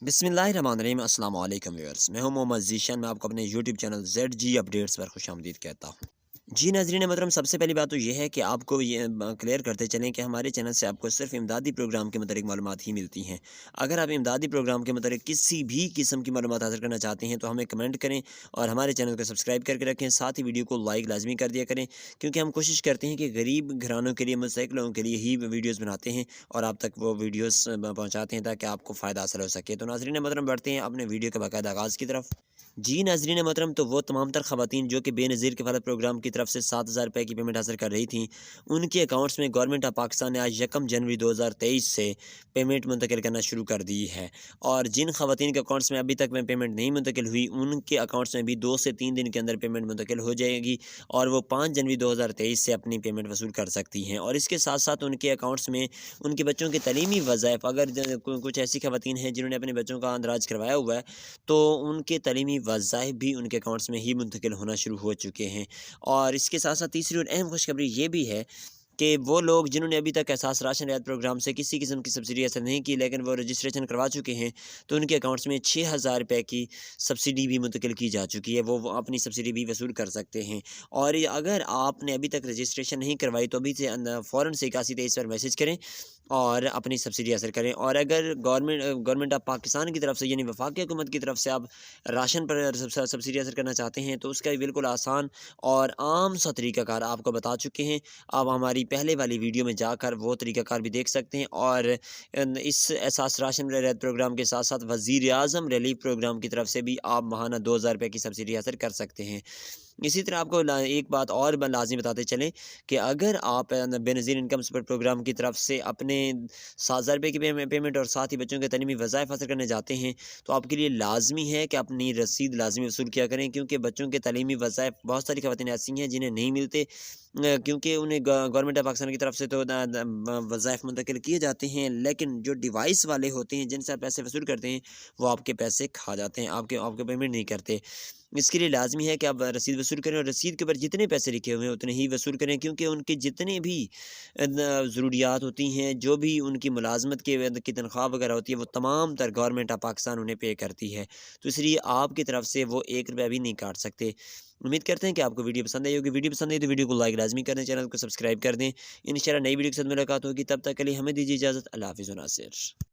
बिस्मिल्लाहिर्रहमानिर्रहीम। अस्सलाम वालेकुम व्यूअर्स, मैं हूं मोहम्मद ज़ीशान। मैं आपको अपने यूट्यूब चैनल ZG अपडेट्स पर खुशामदीद कहता हूं। जी नाज़रीन मोहतरम, सबसे पहली बात तो ये है कि आपको ये क्लियर करते चलें कि हमारे चैनल से आपको सिर्फ इमदादी प्रोग्राम के मतलब मालूमात ही मिलती हैं। अगर आप इमदादी प्रोग्राम के मतलब किसी भी किस्म की मालूमात हासिल करना चाहते हैं तो हमें कमेंट करें और हमारे चैनल को सब्सक्राइब करके रखें। साथ ही वीडियो को लाइक लाजमी कर दिया करें, क्योंकि हम कोशिश करते हैं कि गरीब घरानों के लिए, मुस्तहिक लोगों के लिए ही वीडियोज़ बनाते हैं और आप तक वो वीडियोज़ पहुँचाते हैं ताकि आपको फ़ायदा हासिल हो सके। तो नाज़रीन मोहतरम, बढ़ते हैं अपने वीडियो के बाकायदा आगाज़ की तरफ। जी नाज़रीन मोहतरम, तो वो तमाम तर ख़वातीन जो कि बेनज़ीर किफ़ालत प्रोग्राम की तरफ से 7,000 रुपये की पेमेंट हासिल कर रही थीं, उनके अकाउंट्स में गवर्नमेंट ऑफ पाकिस्तान ने आज 1 जनवरी 2023 से पेमेंट मुंतकिल करना शुरू कर दी है। और जिन ख़वातीन के अकाउंट्स में अभी तक में पेमेंट नहीं मुंतकिल हुई, उनके अकाउंट्स में भी 2 से 3 दिन के अंदर पेमेंट मुंतकिल हो जाएगी और वो 5 जनवरी 2023 से अपनी पेमेंट वसूल कर सकती हैं। और इसके साथ साथ उनके अकाउंट्स में उनके बच्चों के तलीमी वज़ाइफ, अगर कुछ ऐसी ख़वातीन हैं जिन्होंने अपने बच्चों का अंदराज करवाया हुआ है, तो उनके तलीमी वज़ाइफ भी उनके अकाउंट्स में ही मुंतकिल होना शुरू हो चुके हैं। और इसके साथ साथ तीसरी और अहम खुशखबरी ये भी है कि वो लोग जिन्होंने अभी तक एहसास राशन रियायत प्रोग्राम से किसी किस्म की सब्सिडी हासिल नहीं की, लेकिन वो रजिस्ट्रेशन करवा चुके हैं, तो उनके अकाउंट्स में 6,000 रुपये की सब्सिडी भी मुंतकिल की जा चुकी है। वो अपनी सब्सिडी भी वसूल कर सकते हैं। और अगर आपने अभी तक रजिस्ट्रेशन नहीं करवाई तो अभी से फ़ौरन से 8123 पर मैसेज करें और अपनी सब्सिडी हासिल करें। और अगर गवर्नमेंट ऑफ पाकिस्तान की तरफ से, यानी वफाकी हुकूमत की तरफ से आप राशन पर सब्सिडी हासिल करना चाहते हैं, तो उसका बिल्कुल आसान और आम सा तरीक़ाकार आपको बता चुके हैं। आप हमारी पहले वाली वीडियो में जाकर वो तरीक़ाकार भी देख सकते हैं। और इस एहसास राशन रियायत प्रोग्राम के साथ साथ वज़ीर-ए-आज़म रिलीफ़ प्रोग्राम की तरफ से भी आप माहाना 2,000 रुपये की सब्सिडी हासिल कर सकते हैं। इसी तरह आपको एक बात और लाज़मी बताते चलें कि अगर आप बेनज़ीर इनकम सपोर्ट प्रोग्राम की तरफ से अपने 7,000 रुपये की पेमेंट और साथ ही बच्चों के तलीमी वज़ाइफ हासिल करने जाते हैं, तो आपके लिए लाज़मी है कि अपनी रसीद लाज़मी वसूल किया करें, क्योंकि बच्चों के तलीमी वज़ाइफ बहुत सारी ख़वातीन ऐसी हैं जिन्हें नहीं मिलते, क्योंकि उन्हें गवर्नमेंट ऑफ पाकिस्तान की तरफ से तो वज़ाइफ मुंतकिल किए जाते हैं, लेकिन जो डिवाइस वाले होते हैं जिनसे आप पैसे वसूल करते हैं, वो आपके पैसे खा जाते हैं, आपके आपके पेमेंट नहीं करते। इसके लिए लाज़मी है कि आप रसीद वसूल करें और रसीद के ऊपर जितने पैसे लिखे हुए हैं उतने ही वसूल करें, क्योंकि उनके जितने भी ज़रूरियात होती हैं, जो भी उनकी मुलाज़मत की तनख्वाह वगैरह होती है, वो तमाम तर गवर्नमेंट ऑफ पाकिस्तान उन्हें पे करती है। तो इसलिए आपकी तरफ से वो 1 रुपया भी नहीं काट सकते। उम्मीद करते हैं कि आपको वीडियो पसंद आई होगी। वीडियो पसंद आई तो वीडियो को लाइक लाज़मी कर दें, चैनल को सब्सक्राइब कर दें। इंशाल्लाह नई वीडियो के साथ मुलाकात होगी, तब तक के लिए हमें दीजिए इजाज़त। अल्लाह हाफ़िज़ व नासिर।